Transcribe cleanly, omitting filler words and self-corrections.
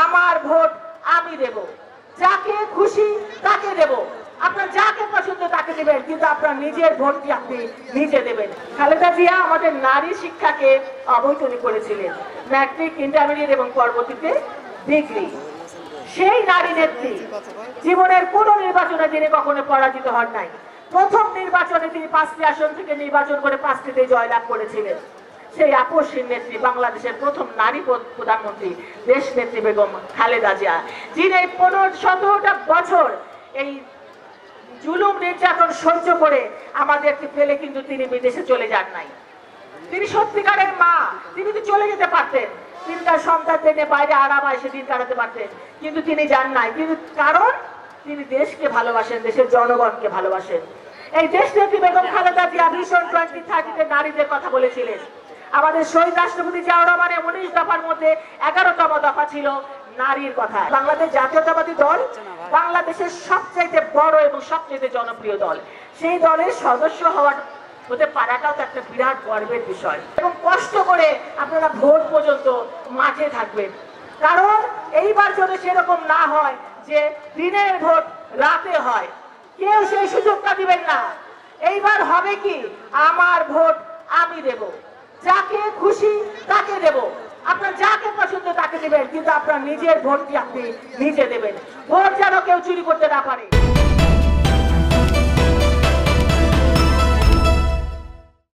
আমার ভোট আমি দেব, যাকে খুশি তাকে দেব। আপনার যাকে পছন্দ তাকে দেবেন, কিন্তু আপনার নিজের ভোটটি আপনি নিজে দেবেন। খালেদা জিয়া আমাদের নারী শিক্ষাকে অবৈতনিক করেছিলেন, ম্যাট্রিক, ইন্টারমিডিয়েট এবং পরবর্তীতে ডিগ্রি। সেই নারী নেত্রী জীবনের কোন নির্বাচনে তিনি কখনো পরাজিত হন নাই। প্রথম নির্বাচনে তিনি 5টি আসন থেকে নির্বাচন করে 5টিতে জয়লাভ করেছিলেন। সেই আপসহীন নেত্রী, বাংলাদেশের প্রথম নারী প্রধানমন্ত্রী দেশ নেত্রী বেগম খালেদা জিয়া, যিনি 17টা বছর এই জুলুম নির্যাতন সহ্য করে আমাদেরকে ফেলে কিন্তু তিনি বিদেশে চলে যান নাই। তিনি সত্যিকারের মা, তিনি তো চলে যেতে পারতেন, তিনি তার সন্তানদের নিয়ে বাইরে আরামে এসে দিন কাটাতে পারতেন, কিন্তু তিনি যান নাই। কিন্তু কারণ তিনি দেশকে ভালোবাসেন, দেশের জনগণকে ভালোবাসেন। এই দেশ নেত্রী বেগম খালেদা জিয়া ভিশন 2030 নারীদের কথা বলেছিলেন। আমাদের শহীদ রাষ্ট্রপতি জিয়াউর রহমানের 19 দফার মধ্যে 11তম দফা ছিল নারীর কথা। বাংলাদেশ জাতীয়তাবাদী দল বাংলাদেশের সবচেয়ে বড় এবং সবচেয়ে জনপ্রিয় দল। সেই দলের সদস্য হতে পারাটাও তো একটা বিরাট গর্বের বিষয়। এবং কষ্ট করে আপনারা ভোট পর্যন্ত মাঠে থাকবেন, কারণ এইবার যদি সেরকম না হয় যে দিনের ভোট রাতে হয়, কেউ সেই সুযোগটা দিবেন না। এইবার হবে কি, আমার ভোট আমি দেব, যাকে খুশি তাকে দেব। আপনার যাকে পছন্দ তাকে দেবেন, কিন্তু আপনার নিজের ভোটটি আপনি নিজে দেবেন। ভোট যেন কেউ চুরি করতে না পারে।